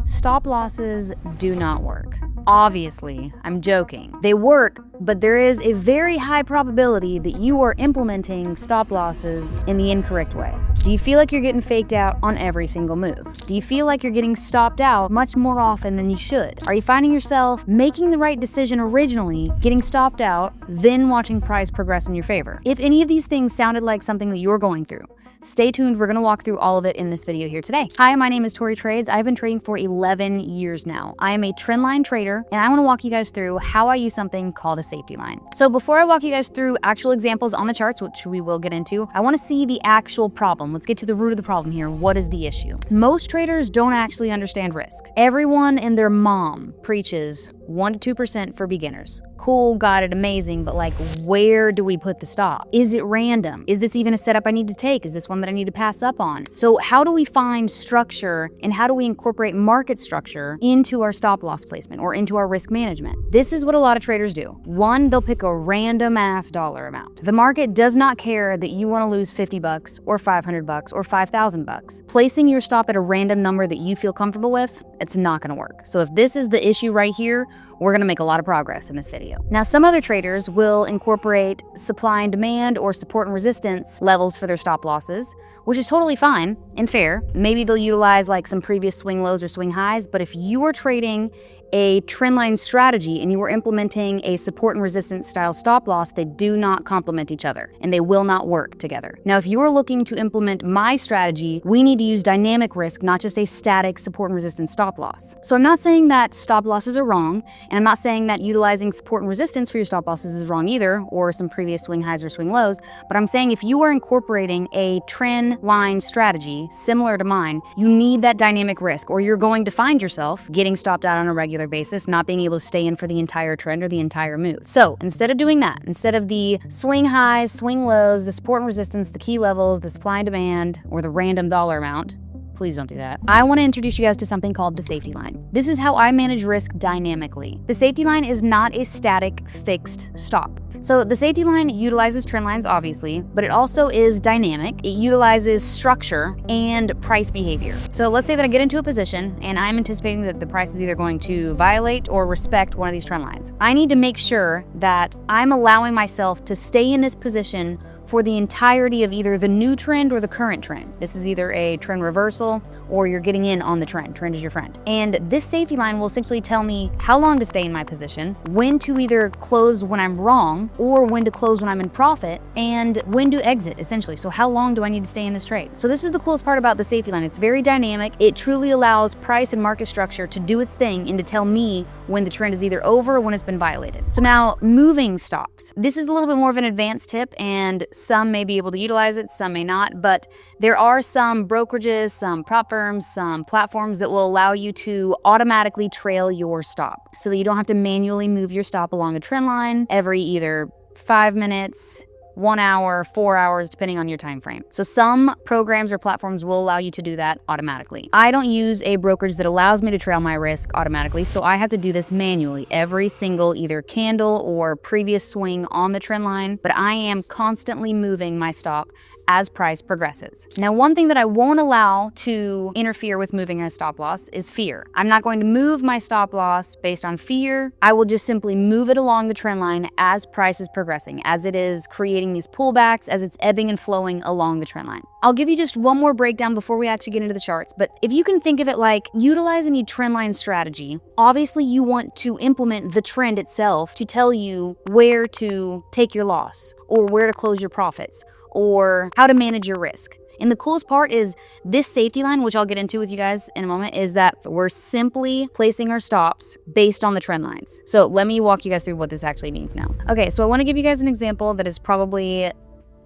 Stop losses do not work. Obviously, I'm joking. They work, but there is a very high probability that you are implementing stop losses in the incorrect way. Do you feel like you're getting faked out on every single move? Do you feel like you're getting stopped out much more often than you should? Are you finding yourself making the right decision originally, getting stopped out, then watching price progress in your favor? If any of these things sounded like something that you're going through, stay tuned, we're gonna walk through all of it in this video here today. Hi, my name is Tori Trades. I've been trading for 11 years now. I am a trendline trader, and I wanna walk you guys through how I use something called a safety line. So before I walk you guys through actual examples on the charts, which we will get into, I wanna see the actual problem. Let's get to the root of the problem here. What is the issue? Most traders don't actually understand risk. Everyone and their mom preaches 1 to 2% for beginners. Cool, got it, amazing, but like, where do we put the stop? Is it random? Is this even a setup I need to take? Is this one that I need to pass up on? So how do we find structure and how do we incorporate market structure into our stop loss placement or into our risk management? This is what a lot of traders do. One, they'll pick a random ass dollar amount. The market does not care that you want to lose 50 bucks or 500 bucks or 5,000 bucks. Placing your stop at a random number that you feel comfortable with, it's not going to work. So if this is the issue right here, we're going to make a lot of progress in this video. Now, some other traders will incorporate supply and demand or support and resistance levels for their stop losses, which is totally fine and fair. Maybe they'll utilize like some previous swing lows or swing highs, but if you are trading a trendline strategy and you are implementing a support and resistance style stop loss, they do not complement each other and they will not work together. Now, if you are looking to implement my strategy, we need to use dynamic risk, not just a static support and resistance stop loss. So I'm not saying that stop losses are wrong, and I'm not saying that utilizing support and resistance for your stop losses is wrong either, or some previous swing highs or swing lows, but I'm saying if you are incorporating a trend line strategy similar to mine, you need that dynamic risk, or you're going to find yourself getting stopped out on a regular basis, not being able to stay in for the entire trend or the entire move. So instead of doing that, instead of the swing highs, swing lows, the support and resistance, the key levels, the supply and demand, or the random dollar amount, please don't do that. I want to introduce you guys to something called the safety line. This is how I manage risk dynamically. The safety line is not a static, fixed stop. So the safety line utilizes trend lines, obviously, but it also is dynamic. It utilizes structure and price behavior. So let's say that I get into a position and I'm anticipating that the price is either going to violate or respect one of these trend lines. I need to make sure that I'm allowing myself to stay in this position for the entirety of either the new trend or the current trend. This is either a trend reversal or you're getting in on the trend. Trend is your friend. And this safety line will essentially tell me how long to stay in my position, when to either close when I'm wrong or when to close when I'm in profit, and when to exit, essentially. So how long do I need to stay in this trade? So this is the coolest part about the safety line. It's very dynamic. It truly allows price and market structure to do its thing and to tell me when the trend is either over or when it's been violated. So now, moving stops. This is a little bit more of an advanced tip, and some may be able to utilize it, some may not, but there are some brokerages, some prop firms, some platforms that will allow you to automatically trail your stop so that you don't have to manually move your stop along a trend line every either 5 minutes, 1 hour, 4 hours, depending on your time frame. So some programs or platforms will allow you to do that automatically. I don't use a brokerage that allows me to trail my risk automatically, so I have to do this manually every single either candle or previous swing on the trend line, but I am constantly moving my stop as price progresses. Now, one thing that I won't allow to interfere with moving a stop loss is fear. I'm not going to move my stop loss based on fear. I will just simply move it along the trend line as price is progressing, as it is creating these pullbacks, as it's ebbing and flowing along the trend line. I'll give you just one more breakdown before we actually get into the charts, but if you can think of it like utilizing a trend line strategy, obviously you want to implement the trend itself to tell you where to take your loss or where to close your profits or how to manage your risk. And the coolest part is this safety line, which I'll get into with you guys in a moment, is that we're simply placing our stops based on the trend lines. So let me walk you guys through what this actually means now. Okay, so I want to give you guys an example that is probably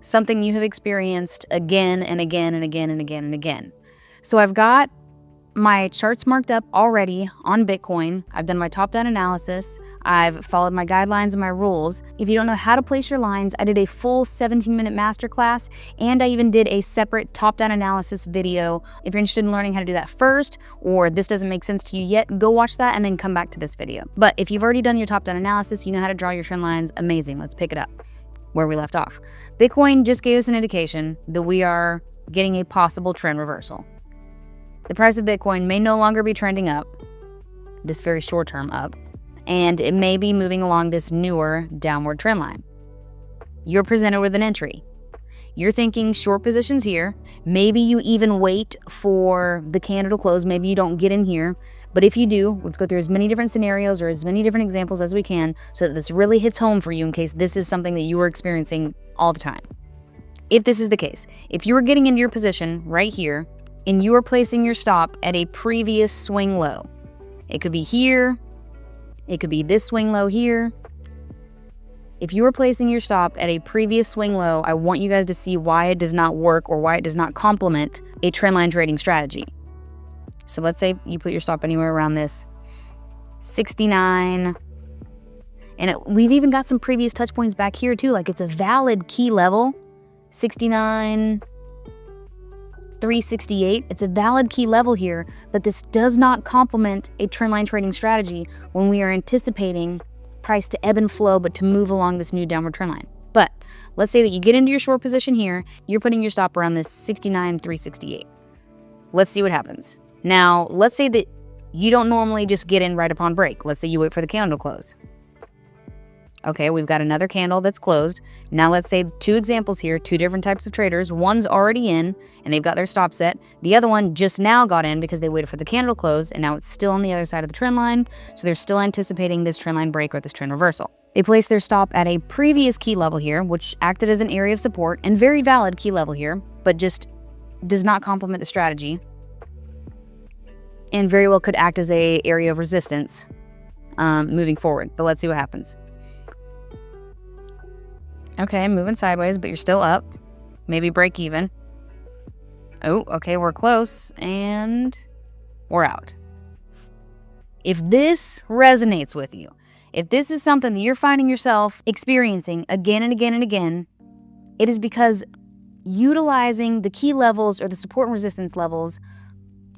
something you have experienced again and again and again and again and again. So I've got my charts marked up already on Bitcoin. I've done my top-down analysis. I've followed my guidelines and my rules. If you don't know how to place your lines, I did a full 17-minute masterclass, and I even did a separate top-down analysis video. If you're interested in learning how to do that first, or this doesn't make sense to you yet, go watch that and then come back to this video. But if you've already done your top-down analysis, you know how to draw your trend lines, amazing. Let's pick it up where we left off. Bitcoin just gave us an indication that we are getting a possible trend reversal. the price of Bitcoin may no longer be trending up, this very short term up, and it may be moving along this newer downward trend line. You're presented with an entry. You're thinking short positions here. Maybe you even wait for the candle to close. Maybe you don't get in here. But if you do, let's go through as many different scenarios or as many different examples as we can so that this really hits home for you in case this is something that you are experiencing all the time. If this is the case, if you are getting into your position right here and you are placing your stop at a previous swing low, it could be here, it could be this swing low here. If you are placing your stop at a previous swing low, I want you guys to see why it does not work or why it does not complement a trendline trading strategy. So let's say you put your stop anywhere around this 69. And we've even got some previous touch points back here too. Like it's a valid key level, 69, 368. It's a valid key level here, but this does not complement a trendline trading strategy when we are anticipating price to ebb and flow, but to move along this new downward trend line. But let's say that you get into your short position here, you're putting your stop around this 69, 368. Let's see what happens. Now, let's say that you don't normally just get in right upon break. Let's say you wait for the candle to close. Okay, we've got another candle that's closed. Now let's say 2 examples here, 2 different types of traders. One's already in and they've got their stop set. The other one just now got in because they waited for the candle to close and now it's still on the other side of the trend line. So they're still anticipating this trend line break or this trend reversal. They placed their stop at a previous key level here, which acted as an area of support and very valid key level here, but just does not complement the strategy and very well could act as a area of resistance moving forward. But let's see what happens. Okay, moving sideways, but you're still up. Maybe break even. Oh, okay, we're close, and we're out. If this resonates with you, if this is something that you're finding yourself experiencing again and again and again, it is because utilizing the key levels or the support and resistance levels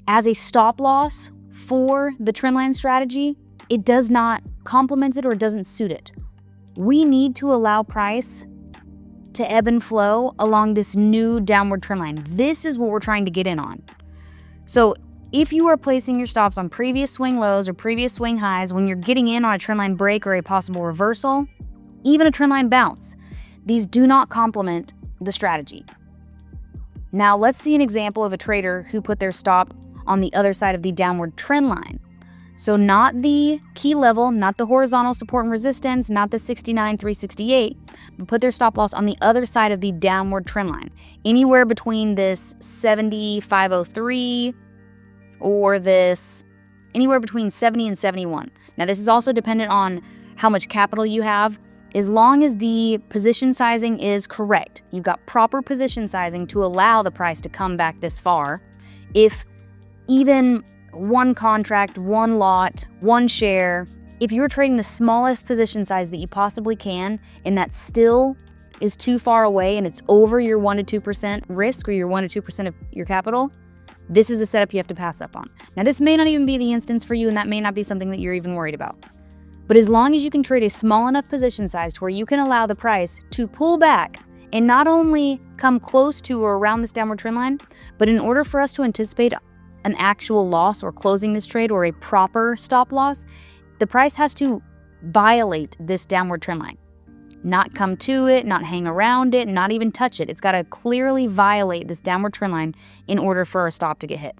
as a stop loss for the trendline strategy, it does not complement it or doesn't suit it. We need to allow price to ebb and flow along this new downward trend line. This is what we're trying to get in on. So if you are placing your stops on previous swing lows or previous swing highs when you're getting in on a trendline break or a possible reversal, even a trendline bounce, these do not complement the strategy. Now let's see an example of a trader who put their stop on the other side of the downward trend line. So not the key level, not the horizontal support and resistance, not the 69, 368, but put their stop loss on the other side of the downward trend line. Anywhere between this 70, 503 or this, anywhere between 70 and 71. Now this is also dependent on how much capital you have. As long as the position sizing is correct, you've got proper position sizing to allow the price to come back this far. If even one contract, one lot, one share, if you're trading the smallest position size that you possibly can and that still is too far away and it's over your 1 to 2% risk or your 1 to 2% of your capital, this is a setup you have to pass up on. Now this may not even be the instance for you and that may not be something that you're even worried about. But as long as you can trade a small enough position size to where you can allow the price to pull back and not only come close to or around this downward trend line, but in order for us to anticipate an actual loss or closing this trade or a proper stop loss, the price has to violate this downward trend line. Not come to it, not hang around it, not even touch it. It's got to clearly violate this downward trend line in order for a stop to get hit.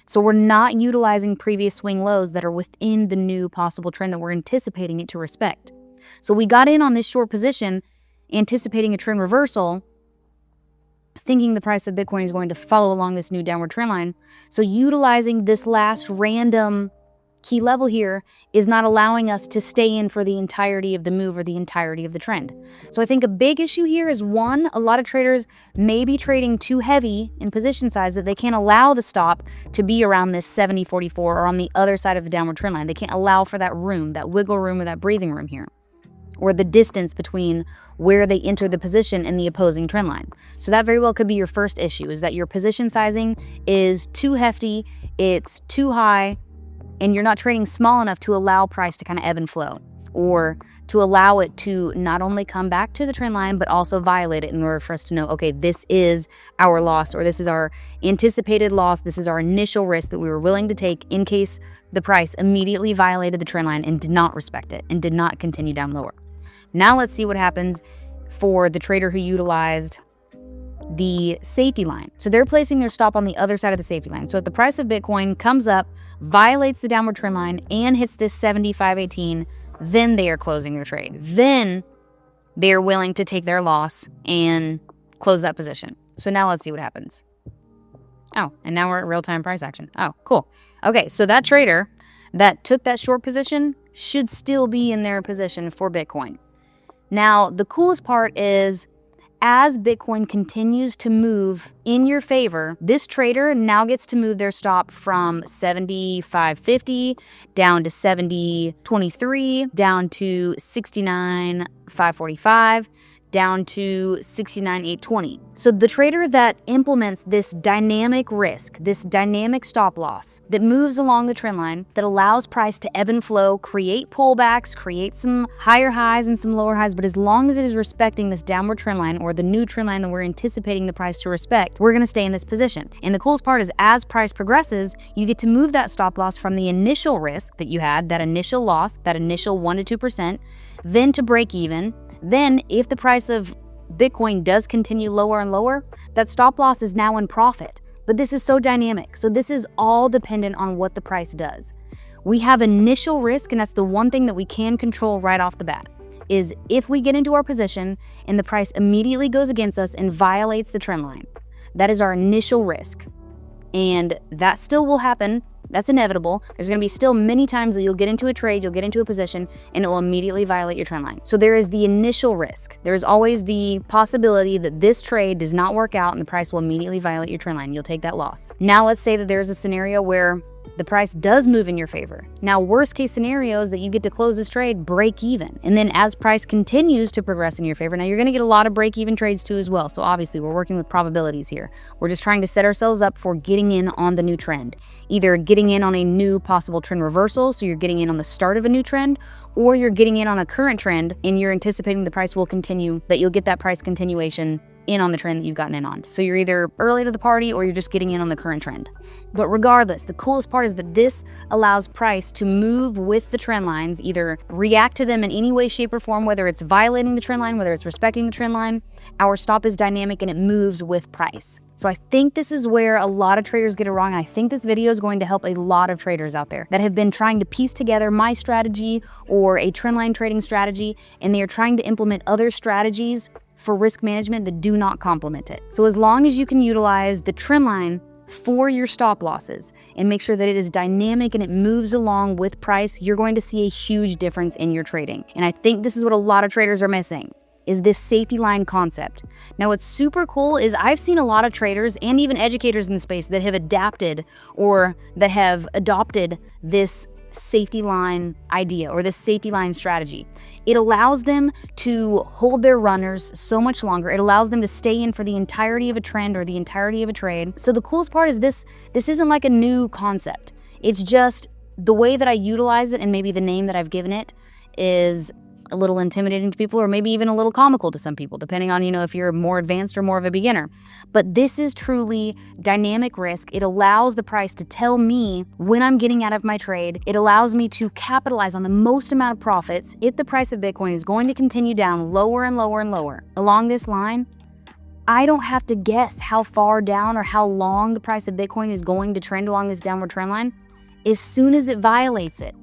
So we're not utilizing previous swing lows that are within the new possible trend that we're anticipating it to respect. So we got in on this short position, anticipating a trend reversal, thinking the price of Bitcoin is going to follow along this new downward trend line. So utilizing this last random key level here is not allowing us to stay in for the entirety of the move or the entirety of the trend. So I think a big issue here is, one, a lot of traders may be trading too heavy in position size that they can't allow the stop to be around this 70.44 or on the other side of the downward trend line. They can't allow for that room, that wiggle room or that breathing room here, or the distance between where they enter the position and the opposing trend line. So that very well could be your first issue, is that your position sizing is too hefty, it's too high, and you're not trading small enough to allow price to kind of ebb and flow. or to allow it to not only come back to the trend line, but also violate it in order for us to know, okay, this is our loss, or this is our anticipated loss. This is our initial risk that we were willing to take in case the price immediately violated the trend line and did not respect it and did not continue down lower. Now let's see what happens for the trader who utilized the safety line. So they're placing their stop on the other side of the safety line. So if the price of Bitcoin comes up, violates the downward trend line, and hits this 75.18, then they are closing their trade. Then they are willing to take their loss and close that position. So now let's see what happens. Oh, and now we're at real-time price action. Oh, cool. Okay, so that trader that took that short position should still be in their position for Bitcoin. Now, the coolest part is, as Bitcoin continues to move in your favor, this trader now gets to move their stop from 75.50 down to 70.23, down to 69.545, down to 69.820. So the trader that implements this dynamic risk, this dynamic stop loss that moves along the trend line, that allows price to ebb and flow, create pullbacks, create some higher highs and some lower highs, but as long as it is respecting this downward trend line or the new trend line that we're anticipating the price to respect, we're gonna stay in this position. And the coolest part is, as price progresses, you get to move that stop loss from the initial risk that you had, that initial loss, that initial 1 to 2%, then to break even. Then, if the price of Bitcoin does continue lower and lower, that stop loss is now in profit. But this is so dynamic. So this is all dependent on what the price does. We have initial risk, and that's the one thing that we can control right off the bat, is if we get into our position and the price immediately goes against us and violates the trend line. That is our initial risk. And that still will happen. That's inevitable. There's going to be still many times that you'll get into a trade, you'll get into a position, and it will immediately violate your trend line. So there is the initial risk. There's always the possibility that this trade does not work out and the price will immediately violate your trend line. You'll take that loss. Now let's say that there's a scenario where the price does move in your favor. Now, worst case scenario is that you get to close this trade break even. And then as price continues to progress in your favor, now you're going to get a lot of break even trades too as well. So obviously we're working with probabilities here. We're just trying to set ourselves up for getting in on the new trend. Either getting in on a new possible trend reversal, so you're getting in on the start of a new trend, or you're getting in on a current trend and you're anticipating the price will continue, that you'll get that price continuation in on the trend that you've gotten in on. So you're either early to the party or you're just getting in on the current trend. But regardless, the coolest part is that this allows price to move with the trend lines, either react to them in any way, shape, or form, whether it's violating the trend line, whether it's respecting the trend line. Our stop is dynamic and it moves with price. So I think this is where a lot of traders get it wrong. I think this video is going to help a lot of traders out there that have been trying to piece together my strategy or a trendline trading strategy, and they are trying to implement other strategies for risk management that do not complement it. So as long as you can utilize the trend line for your stop losses and make sure that it is dynamic and it moves along with price, you're going to see a huge difference in your trading. And I think this is what a lot of traders are missing, is this safety line concept. Now, what's super cool is I've seen a lot of traders and even educators in the space that have adapted or that have adopted this safety line idea or this safety line strategy. It allows them to hold their runners so much longer. It allows them to stay in for the entirety of a trend or the entirety of a trade. So the coolest part is this isn't like a new concept. It's just the way that I utilize it, and maybe the name that I've given it is a little intimidating to people, or maybe even a little comical to some people, depending on, if you're more advanced or more of a beginner. But this is truly dynamic risk. It allows the price to tell me when I'm getting out of my trade. It allows me to capitalize on the most amount of profits if the price of Bitcoin is going to continue down lower and lower and lower along this line. I don't have to guess how far down or how long the price of Bitcoin is going to trend along this downward trend line. As soon as it violates it,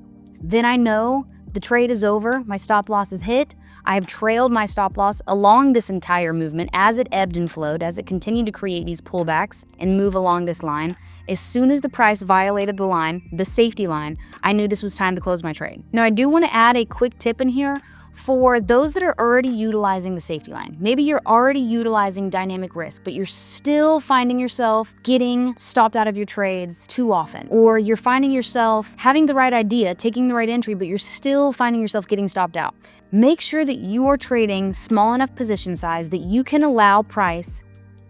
then I know the trade is over, my stop loss is hit. I've trailed my stop loss along this entire movement as it ebbed and flowed, as it continued to create these pullbacks and move along this line. As soon as the price violated the line, the safety line, I knew this was time to close my trade. Now, I do want to add a quick tip in here for those that are already utilizing the safety line. Maybe you're already utilizing dynamic risk, but you're still finding yourself getting stopped out of your trades too often. Or you're finding yourself having the right idea, taking the right entry, but you're still finding yourself getting stopped out. Make sure that you are trading small enough position size that you can allow price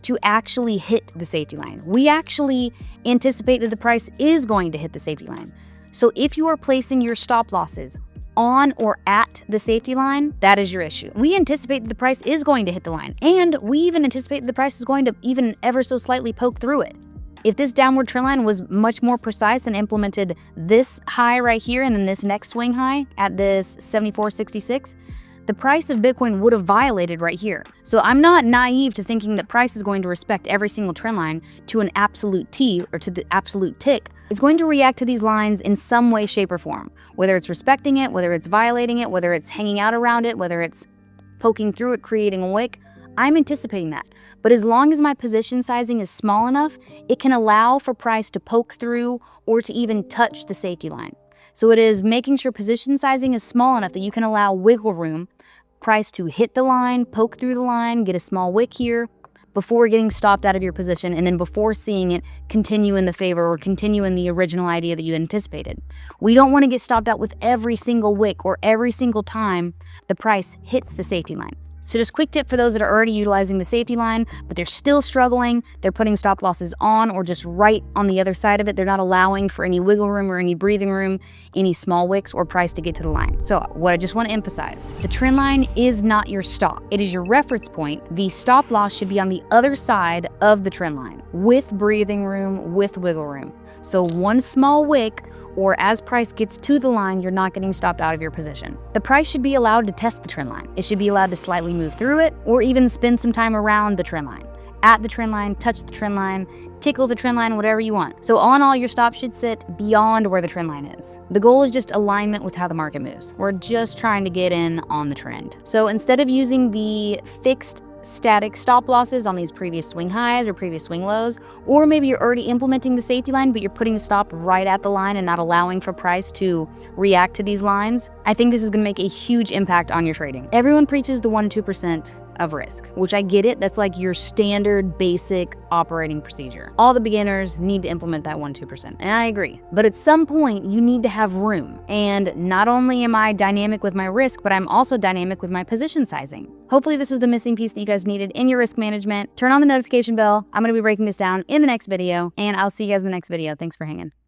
to actually hit the safety line. We actually anticipate that the price is going to hit the safety line. So if you are placing your stop losses on or at the safety line, that is your issue. We anticipate that the price is going to hit the line, and we even anticipate that the price is going to even ever so slightly poke through it. If this downward trend line was much more precise and implemented this high right here and then this next swing high at this 74.66, the price of Bitcoin would have violated right here. So I'm not naive to thinking that price is going to respect every single trend line to an absolute T or to the absolute tick. It's going to react to these lines in some way, shape, or form. Whether it's respecting it, whether it's violating it, whether it's hanging out around it, whether it's poking through it, creating a wick, I'm anticipating that. But as long as my position sizing is small enough, it can allow for price to poke through or to even touch the safety line. So it is making sure position sizing is small enough that you can allow wiggle room, price to hit the line, poke through the line, get a small wick here, before getting stopped out of your position, and then before seeing it continue in the favor or continue in the original idea that you anticipated. We don't want to get stopped out with every single wick or every single time the price hits the safety line. So just quick tip for those that are already utilizing the safety line, but they're still struggling, they're putting stop losses on or just right on the other side of it. They're not allowing for any wiggle room or any breathing room, any small wicks or price to get to the line. So what I just want to emphasize, the trend line is not your stop. It is your reference point. The stop loss should be on the other side of the trend line with breathing room, with wiggle room. So one small wick or as price gets to the line, you're not getting stopped out of your position. The price should be allowed to test the trend line. It should be allowed to slightly move through it or even spend some time around the trend line. At the trend line, touch the trend line, tickle the trend line, whatever you want. So on all, your stop should sit beyond where the trend line is. The goal is just alignment with how the market moves. We're just trying to get in on the trend. So instead of using the fixed static stop losses on these previous swing highs or previous swing lows, or maybe you're already implementing the safety line, but you're putting the stop right at the line and not allowing for price to react to these lines, I think this is going to make a huge impact on your trading. Everyone preaches the 1-2% of risk, which I get it. That's like your standard basic operating procedure. All the beginners need to implement that 1-2%, and I agree. But at some point, you need to have room. And not only am I dynamic with my risk, but I'm also dynamic with my position sizing. Hopefully this was the missing piece that you guys needed in your risk management. Turn on the notification bell. I'm going to be breaking this down in the next video, and I'll see you guys in the next video. Thanks for hanging.